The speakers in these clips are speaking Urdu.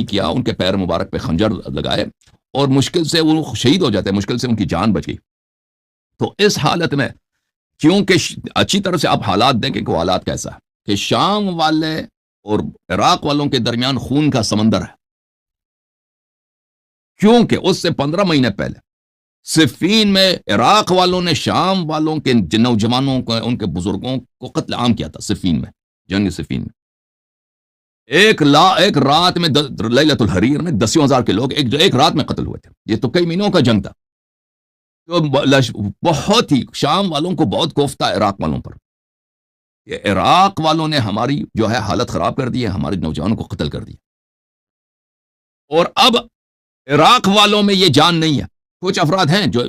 کیا، ان کے پیر مبارک پہ خنجر لگائے اور مشکل سے وہ شہید ہو جاتے ہیں، مشکل سے ان کی جان بچ گئی. تو اس حالت میں کیونکہ اچھی طرح سے آپ حالات دیکھیں کہ وہ حالات کیسا ہے کہ شام والے اور عراق والوں کے درمیان خون کا سمندر ہے، کیونکہ اس سے 15 مہینے پہلے صفین میں عراق والوں نے شام والوں کے نوجوانوں کو، ان کے بزرگوں کو قتل عام کیا تھا. صفین میں، جنگ صفین میں ایک رات میں لیلۃ الحریر میں 10,000 کے لوگ ایک رات میں قتل ہوئے تھے. یہ تو کئی مہینوں کا جنگ تھا. تو بہت ہی شام والوں کو بہت کوفتہ عراق والوں پر کہ عراق والوں نے ہماری جو ہے حالت خراب کر دی ہے، ہمارے نوجوانوں کو قتل کر دیا. اور اب عراق والوں میں یہ جان نہیں ہے. کچھ افراد ہیں جو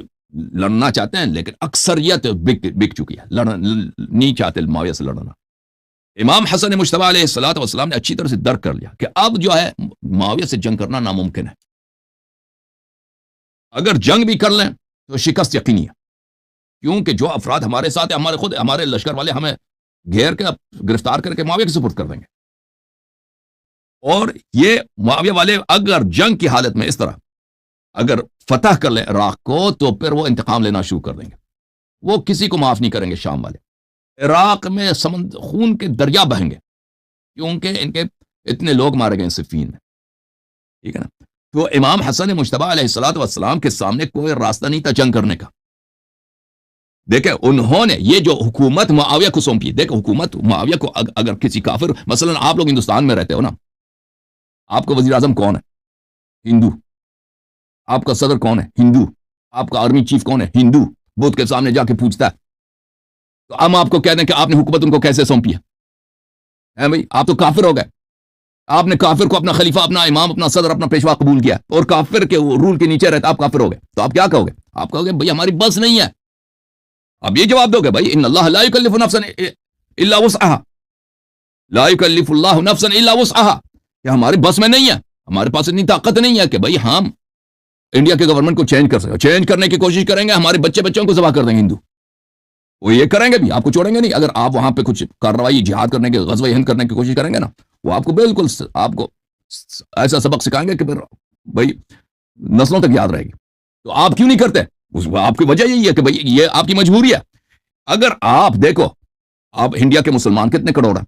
لڑنا چاہتے ہیں، لیکن اکثریت بک چکی ہے، نہیں چاہتے معاویہ سے لڑنا. امام حسن مجتبی علیہ الصلوۃ والسلام نے اچھی طرح سے درک کر لیا کہ اب جو ہے معاویہ سے جنگ کرنا ناممکن ہے. اگر جنگ بھی کر لیں تو شکست یقینی ہے، کیونکہ جو افراد ہمارے ساتھ ہیں، ہمارے لشکر والے ہمیں گھیر کے گرفتار کر کے معاویہ کے سپرد کر دیں گے. اور یہ معاویہ والے اگر جنگ کی حالت میں اس طرح اگر فتح کر لیں عراق کو، تو پھر وہ انتقام لینا شروع کر دیں گے. وہ کسی کو معاف نہیں کریں گے. شام والے عراق میں خون کے دریا بہیں گے، کیونکہ ان کے اتنے لوگ مارے گئے صفین میں. ٹھیک ہے نا. تو امام حسن مجتبی علیہ الصلوۃ والسلام کے سامنے کوئی راستہ نہیں تھا جنگ کرنے کا. دیکھیں انہوں نے یہ جو حکومت معاویہ کو سونپی، دیکھیں حکومت معاویہ کو اگر کسی کافر، مثلا آپ لوگ ہندوستان میں رہتے ہو نا، آپ کا وزیر اعظم کون ہے؟ ہندو. آپ کا صدر کون ہے؟ ہندو. آپ کا آرمی چیف کون ہے؟ ہندو. بدھ کے سامنے جا کے پوچھتا ہے. تو ہم آپ کو کہہ دیں کہ آپ نے حکومت ان کو کیسے سونپی ہے بھائی؟ آپ تو کافر ہو گئے. آپ نے کافر کو اپنا خلیفہ، اپنا امام، اپنا صدر، اپنا پیشوا قبول کیا، اور کافر کے رول کے نیچے رہتا آپ کافر ہو گئے. تو آپ کیا کہو گے؟ آپ کہو گے بھائی ہماری بس نہیں ہے. اب یہ جواب دو گے بھائی ان اللہ لا یکلف نفسا الا وسعها، لا یکلف اللہ نفسا الا وسعها، کہ ہماری بس میں نہیں ہے، ہمارے پاس اتنی طاقت نہیں ہے کہ بھائی ہم انڈیا کے گورنمنٹ کو چینج کر سکیں. چینج کرنے کی کوشش کریں گے، ہمارے بچوں کو ذبح کر دیں گے ہندو. وہ یہ کریں گے بھی، آپ کو چھوڑیں گے نہیں. اگر آپ وہاں پہ کچھ کارروائی جہاد کرنے کے، غزوہ ہند کرنے کی کوشش کریں گے نا، وہ آپ کو بالکل آپ کو ایسا سبق سکھائیں گے کہ پھر بھائی نسلوں تک یاد رہے گی. تو آپ کیوں نہیں کرتے؟ آپ کی وجہ یہی ہے کہ بھائی یہ آپ کی مجبوری ہے. اگر آپ دیکھو، آپ انڈیا کے مسلمان کتنے کروڑ ہیں؟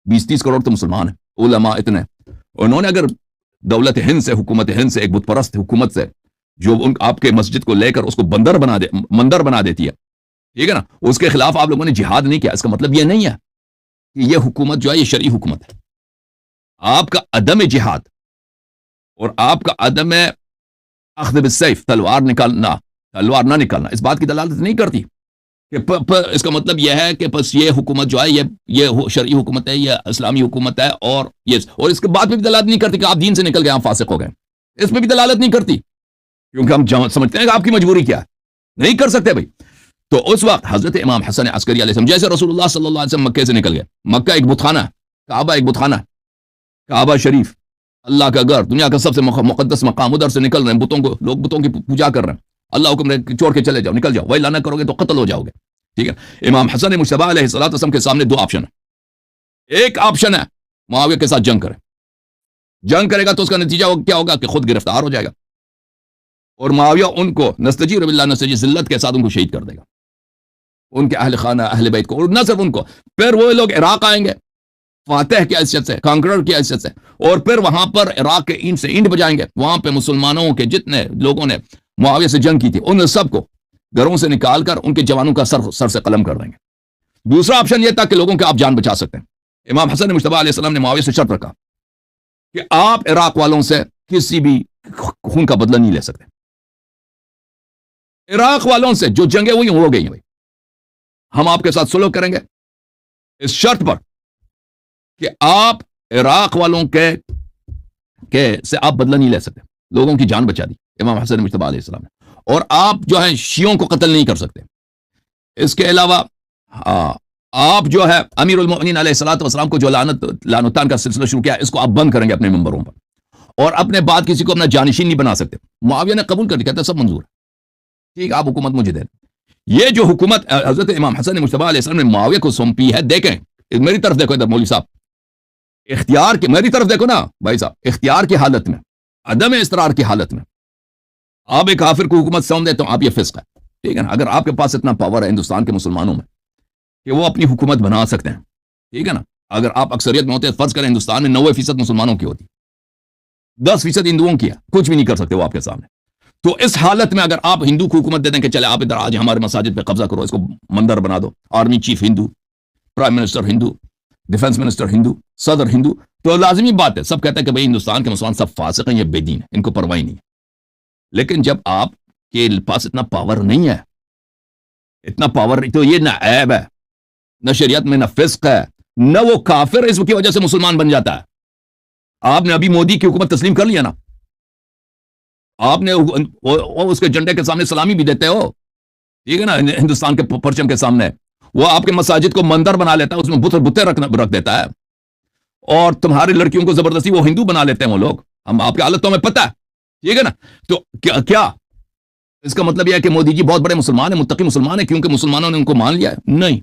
20-30 کروڑ تو مسلمان ہیں. علماء اتنے، انہوں نے اگر دولت ہند سے، حکومت ہند سے، ایک بت پرست حکومت سے جو آپ کے مسجد کو لے کر اس کو مندر بنا دیتی ہے، ٹھیک ہے نا، اس کے خلاف آپ لوگوں نے جہاد نہیں کیا، اس کا مطلب یہ نہیں ہے کہ یہ حکومت جو ہے یہ شرعی حکومت ہے. آپ کا عدم جہاد اور آپ کا عدم اخذ بالسیف، تلوار نہ نکالنا اس بات کی دلالت نہیں کرتی کہ اس کا مطلب یہ ہے کہ بس یہ حکومت جو ہے یہ شرعی حکومت ہے، یہ اسلامی حکومت ہے. اور اس کے بعد بھی دلالت نہیں کرتی کہ آپ دین سے نکل گئے، آپ فاسق ہو گئے. اس میں بھی دلالت نہیں کرتی، کیونکہ ہم سمجھتے ہیں کہ آپ کی مجبوری کیا ہے. نہیں کر سکتے بھائی. تو اس وقت حضرت امام حسن عسکری علیہ السلام، جیسے رسول اللہ صلی اللہ علیہ وسلم مکے سے نکل گئے، مکہ ایک بت خانہ ہے، کعبہ ایک بت خانہ ہے، کعبہ شریف اللہ کا گھر، دنیا کا سب سے مقدس مقام، ادھر سے نکل رہے ہیں، لوگ بتوں کی پوجا کر رہے ہیں. اللہ حکم نے چھوڑ کے چلے جاؤ، نکل جاؤ، وہی لانا کرو گے تو قتل ہو جاؤ گے. ٹھیک ہے. امام حسن مجتبی علیہ الصلوۃ والسلام کے سامنے 2 آپشن ہیں. ایک آپشن ہے معاویہ کے ساتھ جنگ کرے. جنگ کرے گا تو اس کا نتیجہ کیا ہوگا کہ خود گرفتار ہو جائے گا، اور معاویہ ان کو نستجیر باللہ نستجیر ذلت کے ساتھ ان کو شہید کر دے گا، ان کے اہل خانہ، اہل بیت کو. اور نہ صرف ان کو، پھر وہ لوگ عراق آئیں گے فاتح کی حیثیت سے، کانکرر کی حیثیت سے، اور پھر وہاں پر عراق کے اینٹ سے اینٹ بجائیں گے. وہاں پہ مسلمانوں کے جتنے لوگوں نے معاویہ سے جنگ کی تھی ان سب کو گھروں سے نکال کر ان کے جوانوں کا سر سے قلم کر دیں گے. دوسرا آپشن یہ تھا کہ لوگوں کے آپ جان بچا سکتے ہیں. امام حسن مجتبی علیہ السلام نے معاویہ سے شرط رکھا کہ آپ عراق والوں سے کسی بھی خون کا بدلہ نہیں لے سکتے. عراق والوں سے جو جنگیں ہوئی ہو گئی ہیں بھائی، ہم آپ کے ساتھ سلوک کریں گے اس شرط پر کہ آپ عراق والوں کے سے آپ بدلہ نہیں لے سکتے. لوگوں کی جان بچا دی امام حسن مجتبی علیہ السلام نے. اور آپ جو ہیں شیعوں کو قتل نہیں کر سکتے. اس کے علاوہ آپ جو ہے امیر المؤمنین علیہ الصلوۃ والسلام کو جو لعنتان کا سلسلہ شروع کیا، اس کو آپ بند کریں گے اپنے منبروں پر، اور اپنے بعد کسی کو اپنا جانشین نہیں بنا سکتے. معاویہ نے قبول کر دیا، کہتا سب منظور ہے، ٹھیک، آپ حکومت مجھے دیں. یہ جو حکومت حضرت امام حسن مجتبی علیہ السلام نے معاویہ کو سونپی ہے، دیکھیں میری طرف دیکھو ادھر مولوی صاحب، اختیار کی میری طرف دیکھو نا بھائی صاحب، اختیار کی حالت میں، عدم اصرار کی حالت میں آپ ایک کافر کو حکومت سونپ دیں تو آپ یہ فسق ہے، ٹھیک ہے نا؟ اگر آپ کے پاس اتنا پاور ہے ہندوستان کے مسلمانوں میں کہ وہ اپنی حکومت بنا سکتے ہیں، ٹھیک ہے نا؟ اگر آپ اکثریت میں ہوتے ہیں، فرض کریں ہندوستان میں 90% مسلمانوں کی ہوتی، 10% ہندوؤں کی ہے، کچھ بھی نہیں کر سکتے وہ آپ کے سامنے. تو اس حالت میں اگر آپ ہندو کو حکومت دے دیں کہ چلے آپ ادھر آج ہمارے مساجد پہ قبضہ کرو، اس کو مندر بنا دو، آرمی چیف ہندو، پرائم منسٹر ہندو، ڈیفنس منسٹر ہندو، صدر ہندو، تو لازمی بات ہے سب کہتے ہیں کہ بھئی ہندوستان کے مسلمان سب فاسق ہیں، یہ بے دین ہیں، ان کو پرواہ نہیں ہے. لیکن جب آپ کے پاس اتنا پاور نہیں ہے، اتنا پاور تو یہ نہ عیب ہے، نہ شریعت میں، نہ فسق ہے، نہ وہ کافر اس کی وجہ سے مسلمان بن جاتا ہے. آپ نے ابھی مودی کی حکومت تسلیم کر لیا نا، آپ نے اس کے جھنڈے کے سامنے سلامی بھی دیتے ہو، ٹھیک ہے نا؟ ہندوستان کے پرچم کے سامنے وہ آپ کے مساجد کو مندر بنا لیتا ہے، اس میں بتیں رکھ دیتا ہے، اور تمہاری لڑکیوں کو زبردستی وہ ہندو بنا لیتے ہیں وہ لوگ. ہم آپ کی حالت تو ہمیں پتہ ہے، ٹھیک ہے نا؟ تو کیا اس کا مطلب یہ ہے کہ مودی جی بہت بڑے مسلمان ہیں، متقی مسلمان ہیں کیونکہ مسلمانوں نے ان کو مان لیا ہے؟ نہیں،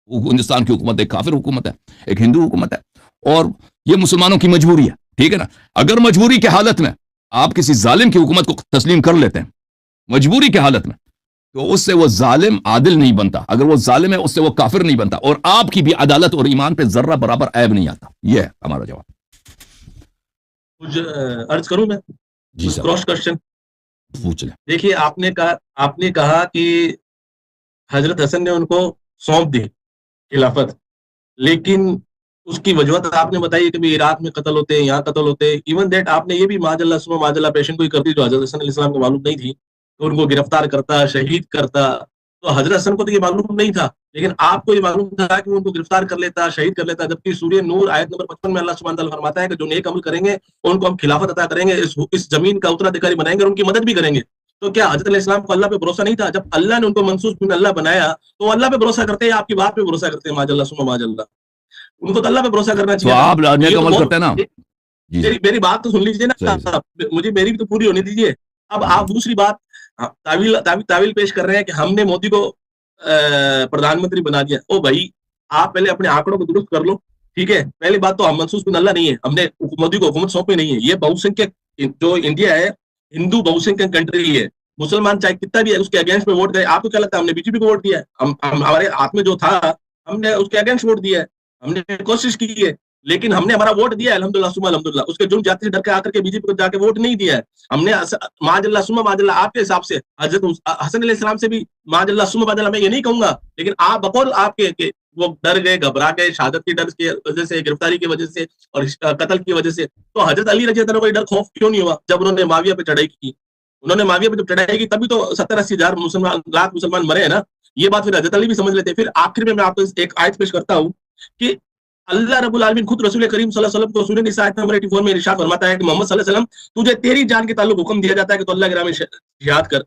ہندوستان کی حکومت ایک کافر حکومت ہے، ایک ہندو حکومت ہے، اور یہ مسلمانوں کی مجبوری ہے، ٹھیک ہے نا؟ اگر مجبوری کی حالت میں آپ کسی ظالم کی حکومت کو تسلیم کر لیتے ہیں مجبوری کی حالت میں، تو اس سے وہ ظالم عادل نہیں بنتا، اگر وہ ظالم ہے اس سے وہ کافر نہیں بنتا، اور آپ کی بھی عدالت اور ایمان پہ ذرہ برابر عیب نہیں آتا. یہ ہے ہمارا جواب. کچھ عرض کروں میں؟ جی سر، کراس کوشچن پوچھ لیں. دیکھیے، آپ نے کہا کہ حضرت حسن نے ان کو سونپ دی خلافت، لیکن اس کی وجوہات آپ نے بتائی کہ عراق میں قتل ہوتے ہیں، یہاں قتل ہوتے ہیں. ایون دیٹ آپ نے یہ بھی معاذ اللہ سما معاذ اللہ پیشن کوئی کرتی جو حضرت حسن علیہ السلام کو معلوم نہیں تھی تو ان کو گرفتار کرتا، شہید کرتا. تو حضرت حسن کو تو یہ معلوم نہیں تھا، لیکن آپ کو یہ معلوم تھا کہ وہ ان کو گرفتار کر لیتا، شہید کر لیتا. جبکہ سورہ نور آیت نمبر 55 میں اللہ سبحانہ وتعالی فرماتا ہے کہ جو نیک عمل کریں گے ان کو ہم خلافت عطا کریں گے، اس زمین کا اترادھیکاری بنائیں گے اور ان کی مدد بھی کریں گے. تو کیا حضرت علیہ السلام کو اللہ پہ بھروسہ نہیں تھا؟ جب اللہ نے ان کو منصوص بن اللہ بنایا تو اللہ پہ بھروسہ کرتے ہیں، آپ کی بات پہ بھروسہ کرتے ہیں. معاذ اللہ سما معاذ اللہ، ان کو تو اللہ پہ بھروسہ کرنا تو چاہیے. آپ نیک عمل کرتے ہیں نا. جی میری بات تو سن لیجیے نا، مجھے میری بھی تو پوری ہونے دیجیے. اب آپ دوسری بات تعویل پیش کر رہے ہیں کہ ہم نے مودی کو پردھان منتری بنا دیا. او بھائی، آپ پہلے اپنے آنکڑوں کو درست کر لو، ٹھیک ہے؟ پہلی بات تو ہم منصوص بن اللہ نہیں ہے، ہم نے مودی کو حکومت سونپی نہیں ہے. یہ بہو سنکھیک جو انڈیا ہے، ہندو بہو سنکھیک کنٹری ہے. مسلمان چاہے کتنا بھی ہے اس کے اگینسٹ میں ووٹ دے. آپ کو کیا لگتا ہے ہم نے بی جے پی کو ووٹ دیا ہے؟ ہمارے ہاتھ میں جو تھا ہم نے اس کے اگینسٹ ووٹ دیا ہے، ہم نے کوشش کی ہے، لیکن ہم نے ہمارا ووٹ دیا ہے الحمدللہ سما الحمدللہ. اس کے جرم جاتے سے ڈر کے آ کر کے بی جے پی کو جا کے ووٹ نہیں دیا ہے ہم نے. معاذ اللہ سما معاذ اللہ، آپ کے حساب سے حضرت حسن علیہ السلام سے بھی معاذ اللہ سما معاذ اللہ میں یہ نہیں کہوں گا، لیکن آپ بقول آپ کے کہ وہ ڈر گئے، گھبرا گئے شہادت کی ڈر کی وجہ سے، گرفتاری کی وجہ سے اور قتل کی وجہ سے. تو حضرت علی رضی اللہ عنہ کو ڈر خوف کیوں نہیں ہوا جب انہوں نے معاویہ پہ چڑھائی کی؟ انہوں نے معاویہ پہ جب چڑھائی کی تبھی تو 70-80 ہزار لاکھ مسلمان مرے ہیں نا. یہ بات پھر حضرت علی بھی سمجھ لیتے. پھر آخر میں آپ کو ایک آیت پیش کرتا ہوں کہ اللہ رب العالمین خود رسول کریم صلی اللہ علیہ وسلم کو سورہ نساء آیت نمبر 84 میں ارشاد فرماتا ہے کہ محمد صلی اللہ علیہ وسلم تجھے تیری جان کے تعلق حکم دیا جاتا ہے کہ تو اللہ کے راہ میں جہاد کر.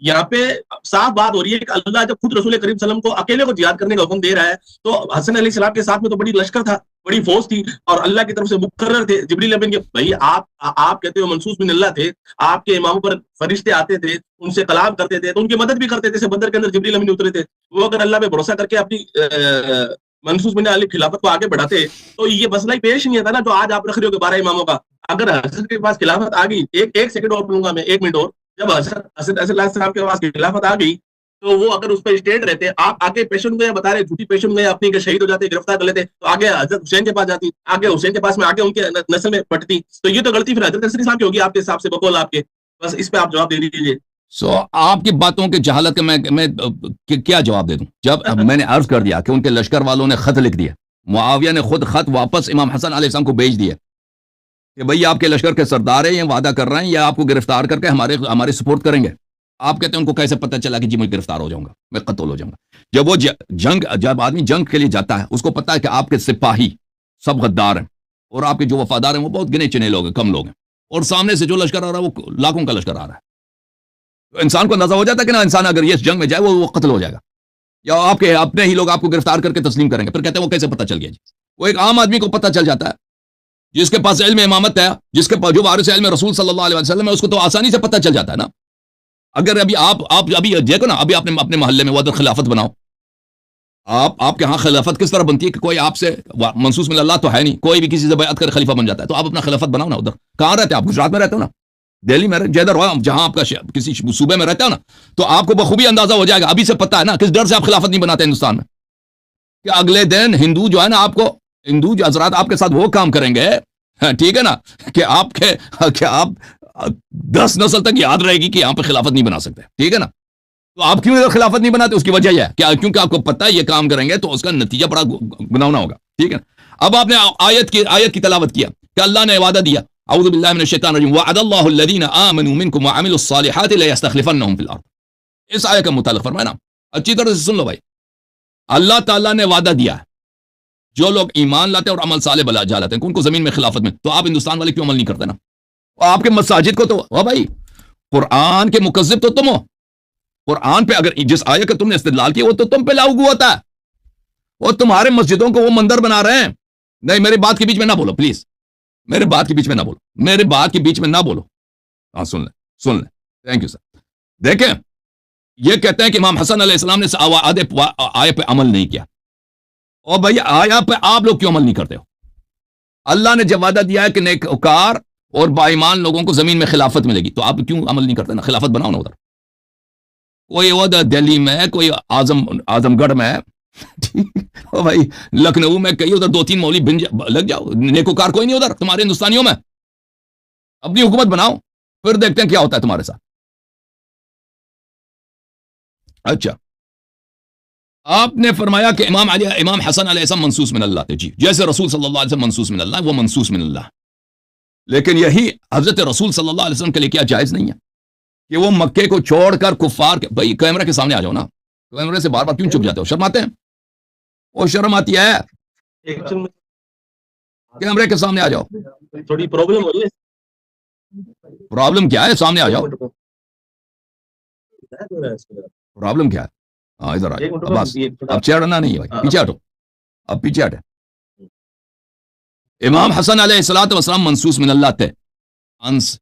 یہاں پہ صاف بات ہو رہی ہے کہ اللہ جب خود رسول کریم صلی اللہ علیہ وسلم کو اکیلے کو جہاد کرنے کا حکم دے رہا ہے تو حسن علیہ السلام کے ساتھ میں تو بڑی لشکر تھا، بڑی فوج تھی، اور اللہ کی طرف سے مقرر تھے جبریل امین کے. بھائی آپ کہتے ہو منصوص بن اللہ تھے، آپ کے اماموں پر فرشتے آتے تھے، ان سے کلام کرتے تھے تو ان کی مدد بھی کرتے تھے. جیسے بدر کے اندر جبریل امین اترے تھے، وہ اگر اللہ پہ بھروسہ کر کے اپنی منصوص بن علی خلافت کو آگے بڑھاتے تو یہ مسئلہ ہی پیش نہیں آتا نا جو آج آپ رکھ رہے ہو کہ 12 اماموں کا. اگر حضرت کے پاس خلافت آ گئی، ایک سیکنڈ اور لوں گا میں، 1 منٹ اور. جب حضرت علیہ السلام کے پاس خلافت آ گئی تو وہ اگر اس پہ اسٹیٹ رہتے، آپ آگے پیشن گئے بتا رہے جھوٹی پیشن گئے اپنی کہ شہید ہو جاتے، گرفتار کر لیتے، تو آگے حضرت حسین کے پاس جاتی، آگے حسین کے پاس میں آگے ان کے نسل میں پٹتی. تو یہ تو غلطی پھر حضرت علیہ السلام کی ہوگی آپ کے حساب سے، بقول آپ کے. بس اس پہ آپ جواب دے دیجیے. آپ کی باتوں کے جہالت کے میں کیا جواب دے دوں؟ جب میں نے عرض کر دیا کہ ان کے لشکر والوں نے خط لکھ دیا، معاویہ نے خود خط واپس امام حسن علیہ السلام کو بھیج دیا کہ بھئی آپ کے لشکر کے سردار ہیں، یہ وعدہ کر رہے ہیں یا آپ کو گرفتار کر کے ہمارے سپورٹ کریں گے. آپ کہتے ہیں ان کو کیسے پتہ چلا کہ جی میں گرفتار ہو جاؤں گا، میں قتل ہو جاؤں گا؟ جب وہ جب آدمی جنگ کے لیے جاتا ہے اس کو پتا ہے کہ آپ کے سپاہی سب غدار ہیں اور آپ کے جو وفادار ہیں وہ بہت گنے چنے لوگ ہیں، کم لوگ ہیں، اور سامنے سے جو لشکر آ رہا ہے وہ لاکھوں کا لشکر آ رہا ہے. تو انسان کو اندازہ ہو جاتا ہے کہ نا انسان اگر اس جنگ میں جائے وہ قتل ہو جائے گا، یا آپ کے اپنے ہی لوگ آپ کو گرفتار کر کے تسلیم کریں گے. پھر کہتے ہیں وہ کیسے پتہ چل گیا جی؟ وہ ایک عام آدمی کو پتہ چل جاتا ہے جس کے پاس علم امامت ہے، جس کے پاس جو وارث علم رسول صلی اللہ علیہ وسلم ہے، اس کو تو آسانی سے پتہ چل جاتا ہے نا. اگر ابھی آپ دیکھو نا، ابھی آپ نے اپنے محلے میں وعدہ خلافت بناؤ، آپ کے ہاں خلافت کس طرح بنتی ہے کہ کوئی آپ سے منصوص من اللہ تو ہے نہیں، کوئی بھی کسی سے بیعت کر خلیفہ بن جاتا ہے، تو آپ اپنا خلافت بناؤ نا. ادھر کہاں رہتے ہیں آپ؟ گجرات میں رہتے ہو نا، دہلی میں جدھر ہو جہاں آپ کا کسی صوبے میں رہتا ہو نا، تو آپ کو بخوبی اندازہ ہو جائے گا. ابھی سے پتہ ہے نا کس ڈر سے آپ خلافت نہیں بناتے ہندوستان میں، کہ اگلے دن ہندو جو ہے نا، آپ کو ہندو جو حضرات آپ کے ساتھ وہ کام کریں گے، ٹھیک ہے نا، کہ آپ 10 نسل تک یاد رہے گی کہ یہاں پہ خلافت نہیں بنا سکتے. ٹھیک ہے نا. تو آپ کیوں ادھر خلافت نہیں بناتے؟ اس کی وجہ یہ ہے کہ کیونکہ آپ کو پتہ ہے یہ کام کریں گے تو اس کا نتیجہ بڑا گناونا ہوگا. ٹھیک ہے. اب آپ نے آیت کی تلاوت کیا کہ اللہ نے وعدہ دیا، اعوذ باللہ من الشیطان الرجیم، وعد اللہ الذین آمنوا منکم وعملوا الصالحات لیستخلفنہم فی الارض. اس آیت کا متعلق فرمایا نا، اچھی طرح سے سن لو بھائی. اللہ تعالیٰ نے وعدہ دیا ہے جو لوگ ایمان لاتے اور عمل صالح بلا جا لاتے ہیں ان کو زمین میں خلافت میں. تو آپ ہندوستان والے کیوں عمل نہیں کرتے نا؟ آپ کے مساجد کو تو بھائی قرآن کے مکذب تو تم ہو. قرآن پہ اگر جس آیت کا تم نے استدلال کیا وہ تو تم پہ لاگو ہوتا ہے، وہ تمہارے مسجدوں کو وہ مندر بنا رہے ہیں. نہیں، میری بات کے بیچ میں نہ بولو پلیز، میرے بات کے بیچ میں نہ بولو، میرے بات کے بیچ میں نہ بولو. ہاں سن لیں. Thank you sir. دیکھیں یہ کہتے ہیں کہ امام حسن علیہ السلام نے آیت پہ عمل نہیں کیا. اور بھائی آیت پہ آپ لوگ کیوں عمل نہیں کرتے ہو؟ اللہ نے جب وعدہ دیا ہے کہ نیکوکار اور باایمان لوگوں کو زمین میں خلافت ملے گی، تو آپ کیوں عمل نہیں کرتے نا؟ خلافت بناؤ نا. ادھر کوئی ادھر دہلی میں، کوئی اعظم گڑھ میں، بھائی لکھنؤ میں کئی ادھر 2-3 مولوی لگ جاؤ. نیکوکار کوئی نہیں ادھر تمہارے ہندوستانیوں میں. اپنی حکومت بناؤ، پھر دیکھتے ہیں کیا ہوتا ہے تمہارے ساتھ. اچھا، آپ نے فرمایا کہ امام حسن علیہ السلام منصوص من اللہ تھے. جی، جیسے رسول صلی اللہ علیہ وسلم منصوص من اللہ، وہ منصوص من اللہ. لیکن یہی حضرت رسول صلی اللہ علیہ وسلم کے لیے کیا جائز نہیں ہے کہ وہ مکے کو چھوڑ کر کفار کے... بھائی کیمرے کے سامنے آ جاؤ نا، کیمرے سے بار بار کیوں چھپ جاتے ہو؟ شرم آتے ہیں؟ وہ شرم آتی ہے؟ کیمرے کے سامنے آ جاؤ. تھوڑی پرابلم ہو رہی ہے. پرابلم کیا ہے؟ سامنے آ جاؤ. پرابلم کیا ہے؟ ہاں ادھر آ جاؤ. بس اب چیئر ہٹنا نہیں ہے بھائی، پیچھے ہٹو. اب پیچھے ہٹے. امام حسن علیہ الصلوۃ والسلام منصوص من اللہ تھے،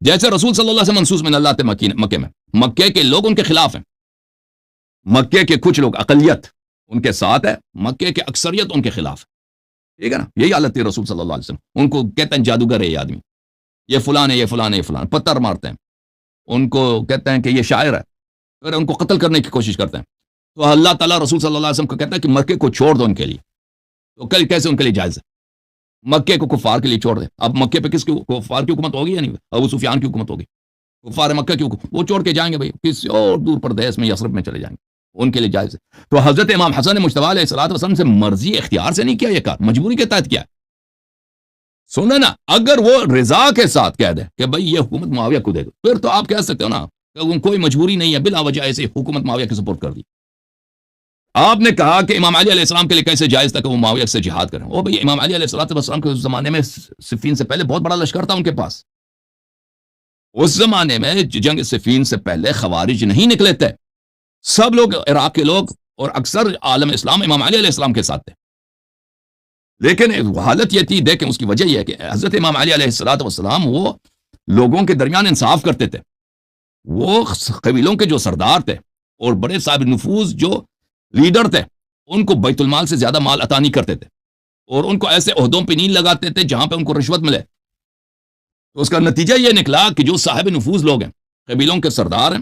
جیسے رسول صلی اللہ علیہ وسلم منصوص من اللہ تھے مکے میں. مکے کے لوگ ان کے خلاف ہیں. مکے کے کچھ لوگ اقلیت ان کے ساتھ ہے، مکے کے اکثریت ان کے خلاف ہے. ٹھیک ہے نا. یہی حالت تھی رسول صلی اللہ علیہ وسلم. ان کو کہتے ہیں جادوگر ہے یہ آدمی، یہ فلان ہے، یہ فلان ہے، یہ فلان. پتھر مارتے ہیں ان کو، کہتے ہیں کہ یہ شاعر ہے، پھر ان کو قتل کرنے کی کوشش کرتے ہیں. تو اللہ تعالیٰ رسول صلی اللہ علیہ وسلم کو کہتا ہے کہ مکے کو چھوڑ دو ان کے لیے. تو کیسے ان کے لیے جائز ہے؟ مکے کو کفار کے لیے چھوڑ دیں. اب مکے پہ کس کی کفار کی حکومت ہوگی یا نہیں؟ ابو سفیان کی حکومت ہوگی. کفار مکہ کی حکومت وہ چھوڑ کے جائیں گے بھائی کسی اور دور پردیس میں، یثرب میں چلے جائیں گے. ان کے لیے جائز ہے. تو حضرت امام حسن مجتبی علیہ الصلوۃ والسلام سے مرضی اختیار سے نہیں کیا یہ کار، مجبوری کے تحت کیا ہے. سنیں نا، اگر وہ رضا کے ساتھ کہہ دے کہ بھائی یہ حکومت معاویہ کو دے دو، پھر تو آپ کہہ سکتے ہو نا کہ کوئی مجبوری نہیں ہے، بلا وجہ ایسے حکومت معاویہ کی سپورٹ کر دی. آپ نے کہا کہ امام علی علیہ السلام کے لیے کیسے جائز تھا کہ وہ معاویہ سے جہاد کریں. او بھئی امام علی علیہ السلام کے زمانے میں صفین سے پہلے بہت بڑا لشکر تھا ان کے پاس. اس زمانے میں جنگ صفین سے پہلے خوارج نہیں نکلے تھے. سب لوگ عراق کے لوگ اور اکثر عالم اسلام امام علی علیہ السلام کے ساتھ تھے. لیکن حالت یہ تھی، دیکھیں اس کی وجہ یہ ہے کہ حضرت امام علی علیہ السلام وہ لوگوں کے درمیان انصاف کرتے تھے. وہ قبیلوں کے جو سردار تھے اور بڑے صاحب نفوذ جو لیڈر تھے، ان کو بیت المال سے زیادہ مال عطا نہیں کرتے تھے، اور ان کو ایسے عہدوں پہ نہیں لگاتے تھے جہاں پہ ان کو رشوت ملے. تو اس کا نتیجہ یہ نکلا کہ جو صاحب نفوذ لوگ ہیں، قبیلوں کے سردار ہیں،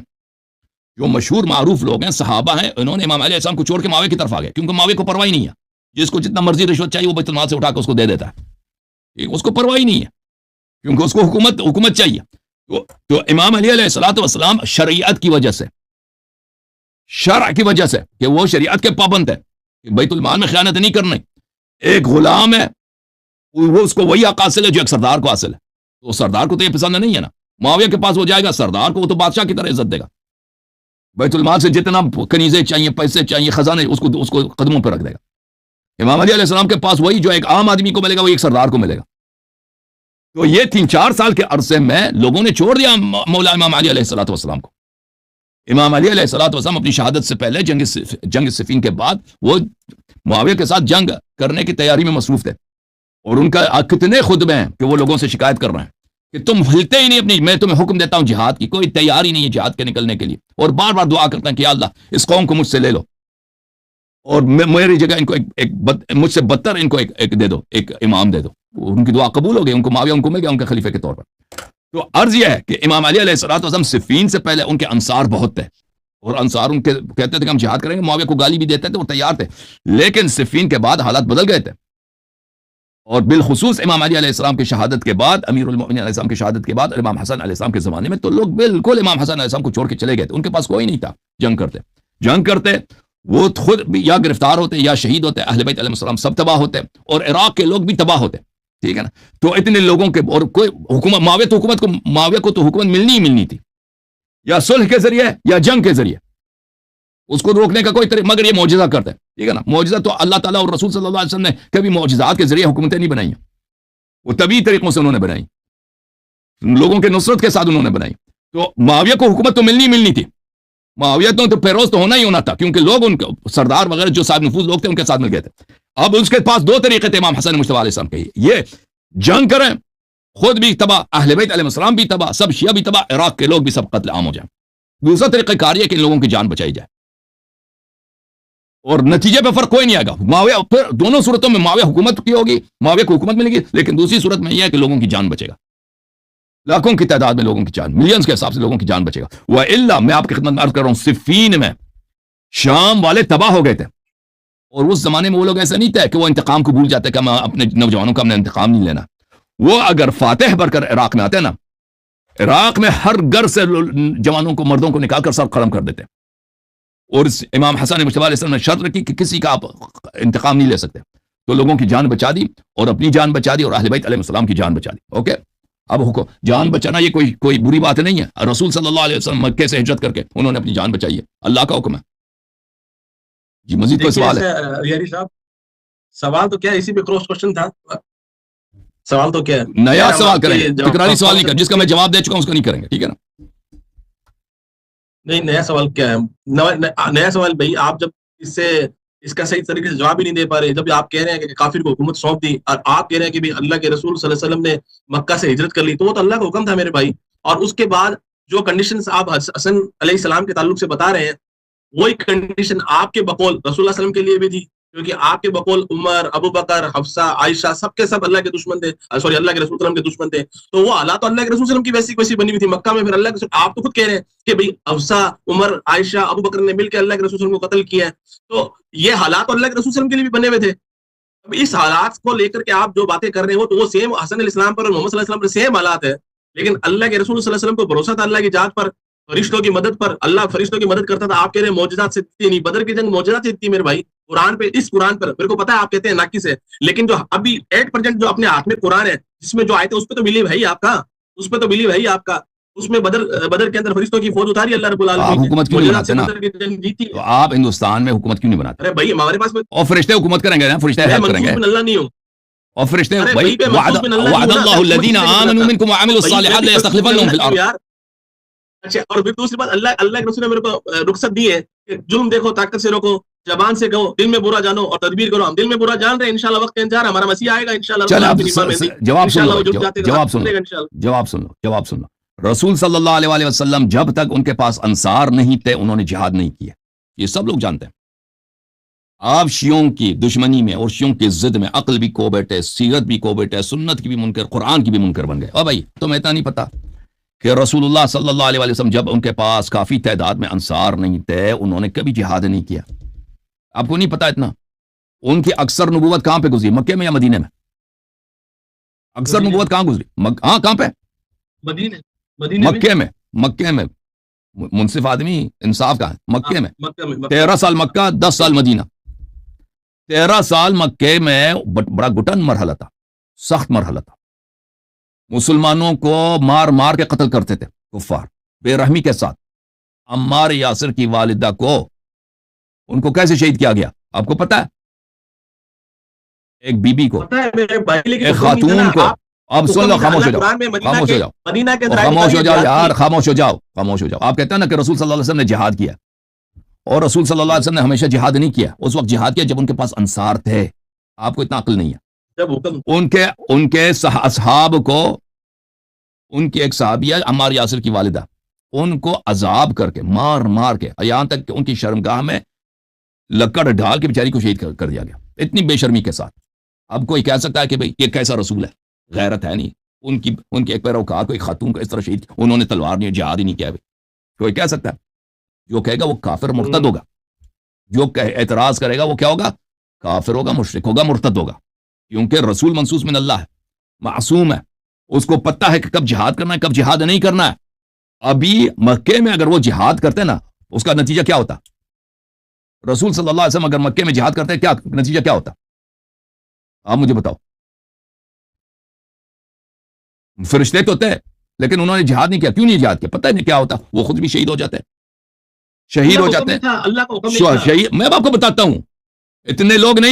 جو مشہور معروف لوگ ہیں، صحابہ ہیں، انہوں نے امام علیہ السلام کو چھوڑ کے معاویہ کی طرف آ گئے، کیونکہ معاویہ کو پرواہ نہیں ہے. جس کو جتنا مرضی رشوت چاہیے وہ بیت المال سے اٹھا کے اس کو دے دیتا ہے. اس کو پرواہ نہیں ہے کیونکہ اس کو حکومت چاہیے. تو امام علی علیہ السلام شریعت کی وجہ سے، شرع کی وجہ سے کہ وہ شریعت کے پابند ہے کہ بیت المال میں خیانت نہیں کرنی. ایک غلام ہے، وہ اس کو وہی حق حاصل ہے جو ایک سردار کو حاصل ہے. تو سردار کو تو یہ پسند نہیں ہے نا. معاویہ کے پاس وہ جائے گا، سردار کو وہ تو بادشاہ کی طرح عزت دے گا. بیت المال سے جتنا کنیزیں چاہیے، پیسے چاہیے، خزانے، اس کو قدموں پہ رکھ دے گا. امام علی علیہ السلام کے پاس وہی جو ایک عام آدمی کو ملے گا، وہ ایک سردار کو ملے گا. تو یہ 3-4 سال کے عرصے میں لوگوں نے چھوڑ دیا مولا امام علی علیہ السلام کو. امام علی علیہ السلام اپنی شہادت سے پہلے جنگ صفین کے بعد وہ معاویہ کے ساتھ جنگ کرنے کی تیاری میں مصروف تھے. اور ان کا کتنے خطبے ہیں کہ وہ لوگوں سے شکایت کر رہے ہیں کہ تم ہلتے ہی نہیں اپنی، میں تمہیں حکم دیتا ہوں جہاد کی، کوئی تیاری نہیں ہے جہاد کے نکلنے کے لیے. اور بار بار دعا کرتے ہیں کہ یا اللہ اس قوم کو مجھ سے لے لو. اور میری جگہ ان کو مجھ سے بدتر ان کو ایک دے دو، ایک امام دے دو، ان کی دعا قبول ہو گئی، ان کو معاویہ ان کو مل گیا ان کے خلیفے کے طور پر۔ تو عرض یہ ہے کہ امام علی علیہ الصلوۃ والسلام صفین سے پہلے ان کے انصار بہت تھے، اور انصار ان کے کہتے تھے کہ ہم جہاد کریں گے، معاویہ کو گالی بھی دیتے تھے، وہ تیار تھے، لیکن صفین کے بعد حالات بدل گئے تھے، اور بالخصوص امام علی علیہ السلام کی شہادت کے بعد، امیر المؤمنین علیہ السلام کی شہادت کے بعد، امام حسن علیہ السلام کے زمانے میں تو لوگ بالکل امام حسن علیہ السلام کو چھوڑ کے چلے گئے تھے، ان کے پاس کوئی نہیں تھا جنگ کرتے وہ خود بھی یا گرفتار ہوتے یا شہید ہوتے، اہل بیت علیہ السلام سب تباہ ہوتے، اور عراق کے لوگ بھی تباہ ہوتے، ٹھیک ہے نا۔ تو اتنے لوگوں کے، اور کوئی حکومت، معاویہ کو تو حکومت ملنی ہی ملنی تھی، یا صلح کے ذریعے یا جنگ کے ذریعے، اس کو روکنے کا کوئی طریقہ، مگر یہ معجزہ کرتے ہیں، ٹھیک ہے نا۔ معجزہ تو اللہ تعالیٰ اور رسول صلی اللہ علیہ وسلم نے کبھی معجزات کے ذریعے حکومتیں نہیں بنائی ہیں، وہ طبی طریقوں سے انہوں نے بنائی، لوگوں کے نصرت کے ساتھ انہوں نے بنائی۔ تو معاویہ کو حکومت تو ملنی تھی، معاویہ تو پیروز تو ہونا تھا، کیونکہ لوگ ان سردار وغیرہ جو صاحب نفوذ لوگ تھے ان کے ساتھ مل گئے تھے۔ اب اس کے پاس دو طریقے تھے امام حسن مجتبی علیہ السلام کے، یہ جنگ کریں، خود بھی تباہ، اہل بیت علیہ السلام بھی تباہ، سب شیعہ بھی تباہ، عراق کے لوگ بھی سب قتل عام ہو جائیں۔ دوسرا طریقہ کار یہ کہ ان لوگوں کی جان بچائی جائے، اور نتیجے پہ فرق کوئی نہیں آئے گا۔ معاویہ، پھر دونوں صورتوں میں معاویہ حکومت کی ہوگی، معاویہ کو حکومت ملے گی، لیکن دوسری صورت میں یہ ہے کہ لوگوں کی جان بچے گا، لاکھوں کی تعداد میں لوگوں کی جان، ملینز کے حساب سے لوگوں کی جان بچے گا۔ وَإِلَّا، میں آپ کی خدمت میں عرض کر رہا ہوں، صفین میں شام والے تباہ ہو گئے تھے، اور اس زمانے میں وہ لوگ ایسا نہیں تھے کہ وہ انتقام کو بھول جاتے کہ ہم اپنے نوجوانوں کا ہم نے انتقام نہیں لینا۔ وہ اگر فاتح بن کر عراق میں آتے نا، عراق میں ہر گھر سے جوانوں کو، مردوں کو نکال کر سر قلم کر دیتے، اور امام حسن مجتبی علیہ السلام نے شرط رکھی کہ کسی کا آپ انتقام نہیں لے سکتے، تو لوگوں کی جان بچا دی، اور اپنی جان بچا دی، اور اہل بیت علیہ السلام کی جان بچا دی۔ اوکے، اب جان بچانا یہ کوئی بری بات نہیں ہے، رسول صلی اللہ علیہ وسلم مکے سے ہجرت کر کے انہوں نے اپنی جان بچائی ہے، اللہ کا حکم ہے۔ جی مزید کوئی سوال ہے؟ یاری صاحب، سوال تو کیا ہے، اسی پہ کراس کوشچن تھا، سوال تو کیا ہے، نیا سوال کریں گے، تکراری سوال نہیں کریں، جس کا میں جواب دے چکا ہوں اس کا نہیں کریں گے، ٹھیک ہے نا۔ نہیں، نیا سوال کیا ہے، نیا سوال بھائی، آپ جب اس کا صحیح طریقے سے جواب ہی نہیں دے پا رہے، جب آپ کہہ رہے ہیں کہ کافر کو حکومت سونپ دی، اور آپ کہہ رہے ہیں کہ اللہ کے رسول صلی اللہ علیہ وسلم نے مکہ سے ہجرت کر لی، تو وہ تو اللہ کا حکم تھا میرے بھائی، اور اس کے بعد جو کنڈیشنز آپ حسن علیہ السلام کے تعلق سے بتا رہے ہیں، وہی کنڈیشن آپ کے بقول رسول اللہ علیہ وسلم کے لیے بھی تھی، کیونکہ آپ کے بقول عمر، ابو بکر، حفصہ، عائشہ سب کے سب اللہ کے دشمن تھے، سوری اللہ کے رسول صلی اللہ علیہ وسلم کے دشمن تھے، تو وہ حالات تو اللہ کے رسول صلی اللہ علیہ وسلم کی ویسی ویسی بنی ہوئی تھی مکہ میں، پھر اللہ کے آپ تو خود کہہ رہے ہیں کہ بھئی حفصہ، عمر، عائشہ، ابو بکر نے مل کے اللہ کے رسول صلی اللہ علیہ وسلم کو قتل کیا ہے، تو یہ حالات تو اللہ کے رسول صلی اللہ علیہ وسلم کے لیے بھی بنے ہوئے تھے۔ اب اس حالات کو لے کر کے آپ جو باتیں کر رہے ہو، تو وہ سیم حسن علیہ السلام پر اور محمد صلی اللہ علیہ وسلم پر سیم حالات ہے، لیکن اللہ کے رسول صلی اللہ علیہ وسلم کو بھروسہ تھا اللہ کی ذات پر، فرشتوں کی مدد پر، اللہ فرشتوں کی مدد کرتا تھا، آپ کہہ رہے ہیں معجزات سے جتنی نہیں، بدر کی جنگ معجزات سے جتنی میرے بھائی، قرآن پہ، اس قرآن پر میرے کو پتا ہے آپ کہتے ہیں ناقص ہے، لیکن جو ابھی 8% جو اپنے ہاتھ میں قرآن ہے جس میں جو آئے تھے اس پہ تو ملی بھائی آپ کا، اس پہ تو ملی بھائی آپ کا، اس میں بدر کے اندر فرشتوں کی فوج اتاری اللہ رب العالمین آپ حکومت کیوں نہیں بناتے نا؟ بدر کی جنگ جیتی تو آپ ہندوستان میں حکومت کیوں نہیں بناتے؟ ارے بھائی ہمارے پاس اور فرشتے حکومت کریں گے نا، فرشتے ہیلپ کریں گے، منصوص اللہ نہیں ہوں، اور فرشتے ارے بھائی بھائی وعد اللہ الذین آمنوا منکم وعملوا الصالحات لیستخلفنهم فی الارض۔ اچھا، اور پھر دوسری بات، اللہ کے رسول نے میرے کو رخصت دی ہے کہ ظلم دیکھو، طاقت سے روکو، زبان سے کہو، دل میں برا جانو اور تدبیر کرو۔ ہم دل میں برا جان رہے ہیں، انشاءاللہ وقت کا انتظار، ہمارا مسیح آئے گا انشاءاللہ۔ چل اب جواب سن لو، جواب سن لو۔ رسول صلی اللہ علیہ وآلہ وسلم جب تک ان کے پاس انصار نہیں تھے انہوں نے جہاد نہیں کیا، یہ سب لوگ جانتے ہیں۔ آپ شیعوں کی دشمنی میں اور شیعوں کی ضد میں عقل بھی کو بیٹے، سیرت بھی کو بیٹے، سنت کی بھی منکر، قرآن کی بھی منکر بن گئے۔ اور بھائی تمہیں اتنا نہیں پتا کہ رسول اللہ صلی اللہ علیہ وسلم جب ان کے پاس کافی تعداد میں انصار نہیں تھے انہوں نے کبھی جہاد نہیں کیا؟ آپ کو نہیں پتا اتنا؟ ان کی اکثر نبوت کہاں پہ گزری، مکے میں یا مدینے میں؟ اکثر نبوت کہاں گزری؟ ہاں کہاں پہ؟ مکے میں منصف آدمی انصاف کا ہے، مکے میں 13 سال مکہ، 10 سال مدینہ۔ 13 سال مکے میں بڑا گٹن مرحلہ تھا، سخت مرحلہ تھا، مسلمانوں کو مار مار کے قتل کرتے تھے کفار بے رحمی کے ساتھ۔ عمار یاسر کی والدہ کو ان کو کیسے شہید کیا گیا آپ کو پتا ہے؟ ایک بی بی کو، ایک خاتون کو۔ اب سن لو، خاموش ہو جاؤ، خاموش ہو جاؤ، خاموش ہو جاؤ یار، خاموش ہو جاؤ، خاموش ہو جاؤ۔ آپ کہتے ہیں نا کہ رسول صلی اللہ علیہ وسلم نے جہاد کیا، اور رسول صلی اللہ علیہ وسلم نے ہمیشہ جہاد نہیں کیا، اس وقت جہاد کیا جب ان کے پاس انصار تھے۔ آپ کو اتنا عقل نہیں ہے۔ ان کے اصحاب کو، ان کی ایک صحابیہ عمار یاسر کی والدہ، ان کو عذاب کر کے، مار مار کے، یہاں تک کہ ان کی شرمگاہ میں لکڑ ڈال کے بیچاری کو شہید کر دیا گیا اتنی بے شرمی کے ساتھ. اب کوئی کہہ سکتا ہے کہ بھئی یہ کیسا رسول ہے؟ غیرت ہے نہیں ان کی ایک پیروکار کو ایک خاتون کو اس طرح شہید کیا, انہوں نے تلوار نہیں جہاد ہی نہیں کیا. کوئی کہہ سکتا ہے؟ جو کہے گا وہ کافر مرتد ہوگا, جو اعتراض کرے گا وہ کیا ہوگا؟ کافر ہوگا, مشرک ہوگا, مرتد ہوگا, کیونکہ رسول منصوص من اللہ ہے, معصوم ہے, اس کو پتہ ہے کہ کب جہاد کرنا ہے کب جہاد نہیں کرنا ہے. ابھی مکے میں اگر وہ جہاد کرتے نا اس کا نتیجہ کیا ہوتا؟ رسول صلی اللہ علیہ وسلم اگر مکے میں جہاد کرتے کیا نتیجہ کیا ہوتا؟ آپ مجھے بتاؤ. فرشتے تو تھے لیکن انہوں نے جہاد نہیں کیا. کیوں نہیں جہاد کیا؟ پتہ نہیں کیا ہوتا, وہ خود بھی شہید ہو جاتے, شہید ہو جاتے ہیں. اللہ کا حکم نہیں تھا. شہید میں آپ کو بتاتا ہوں, اتنے لوگ نہیں